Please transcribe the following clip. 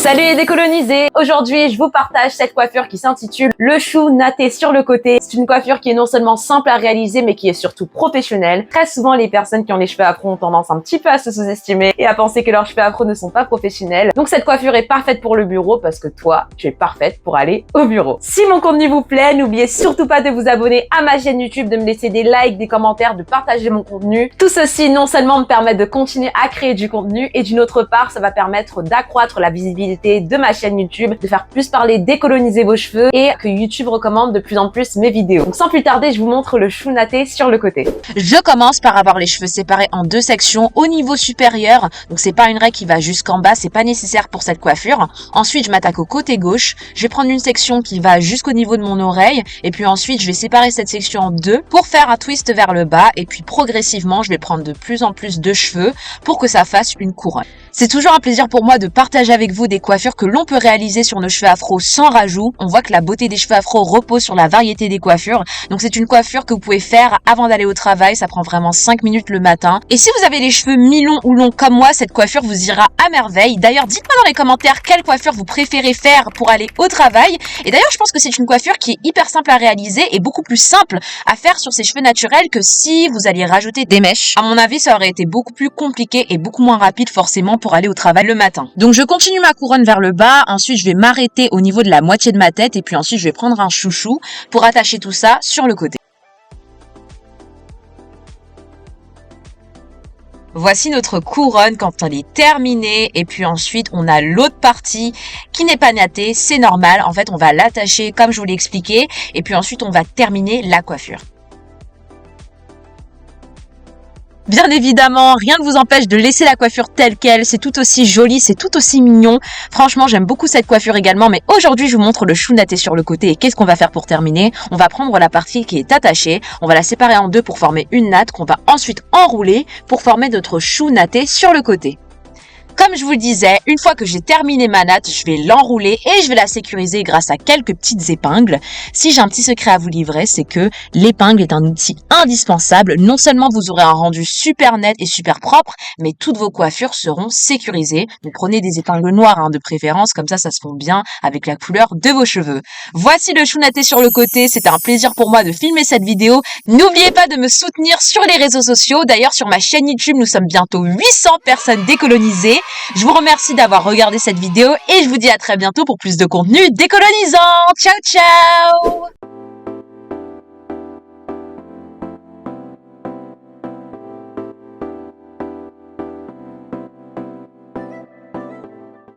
Salut les décolonisés! Aujourd'hui, je vous partage cette coiffure qui s'intitule le chou natté sur le côté. C'est une coiffure qui est non seulement simple à réaliser, mais qui est surtout professionnelle. Très souvent, les personnes qui ont les cheveux afro ont tendance un petit peu à se sous-estimer et à penser que leurs cheveux afro ne sont pas professionnels. Donc cette coiffure est parfaite pour le bureau parce que toi, tu es parfaite pour aller au bureau. Si mon contenu vous plaît, n'oubliez surtout pas de vous abonner à ma chaîne YouTube, de me laisser des likes, des commentaires, de partager mon contenu. Tout ceci non seulement me permet de continuer à créer du contenu et d'une autre part, ça va permettre d'accroître la visibilité de ma chaîne YouTube, de faire plus parler décoloniser vos cheveux et que YouTube recommande de plus en plus mes vidéos. Donc sans plus tarder, je vous montre le chou natté sur le côté. Je commence par avoir les cheveux séparés en deux sections au niveau supérieur. Donc c'est pas une règle qui va jusqu'en bas, c'est pas nécessaire pour cette coiffure. Ensuite, je m'attaque au côté gauche. Je vais prendre une section qui va jusqu'au niveau de mon oreille et puis ensuite, je vais séparer cette section en deux pour faire un twist vers le bas et puis progressivement, je vais prendre de plus en plus de cheveux pour que ça fasse une couronne. C'est toujours un plaisir pour moi de partager avec vous des coiffures que l'on peut réaliser sur nos cheveux afro sans rajout. On voit que la beauté des cheveux afro repose sur la variété des coiffures. Donc c'est une coiffure que vous pouvez faire avant d'aller au travail. Ça prend vraiment 5 minutes le matin. Et si vous avez les cheveux mi-longs ou longs comme moi, cette coiffure vous ira à merveille. D'ailleurs, dites-moi dans les commentaires quelle coiffure vous préférez faire pour aller au travail. Et d'ailleurs, je pense que c'est une coiffure qui est hyper simple à réaliser et beaucoup plus simple à faire sur ses cheveux naturels que si vous alliez rajouter des mèches. À mon avis, ça aurait été beaucoup plus compliqué et beaucoup moins rapide forcément pour aller au travail le matin. Donc je continue ma couronne vers le bas, ensuite je vais m'arrêter au niveau de la moitié de ma tête et puis ensuite je vais prendre un chouchou pour attacher tout ça sur le côté. Voici notre couronne quand elle est terminée et puis ensuite on a l'autre partie qui n'est pas nattée, c'est normal. En fait on va l'attacher comme je vous l'ai expliqué et puis ensuite on va terminer la coiffure. Bien évidemment, rien ne vous empêche de laisser la coiffure telle qu'elle, c'est tout aussi joli, c'est tout aussi mignon. Franchement, j'aime beaucoup cette coiffure également, mais aujourd'hui, je vous montre le chou natté sur le côté et qu'est-ce qu'on va faire pour terminer? On va prendre la partie qui est attachée, on va la séparer en deux pour former une natte qu'on va ensuite enrouler pour former notre chou natté sur le côté. Comme je vous le disais, une fois que j'ai terminé ma natte, je vais l'enrouler et je vais la sécuriser grâce à quelques petites épingles. Si j'ai un petit secret à vous livrer, c'est que l'épingle est un outil indispensable. Non seulement vous aurez un rendu super net et super propre, mais toutes vos coiffures seront sécurisées. Donc prenez des épingles noires de préférence, comme ça se fond bien avec la couleur de vos cheveux. Voici le chou natté sur le côté, c'était un plaisir pour moi de filmer cette vidéo. N'oubliez pas de me soutenir sur les réseaux sociaux. D'ailleurs, sur ma chaîne YouTube, nous sommes bientôt 800 personnes décolonisées. Je vous remercie d'avoir regardé cette vidéo et je vous dis à très bientôt pour plus de contenu décolonisant. Ciao, ciao!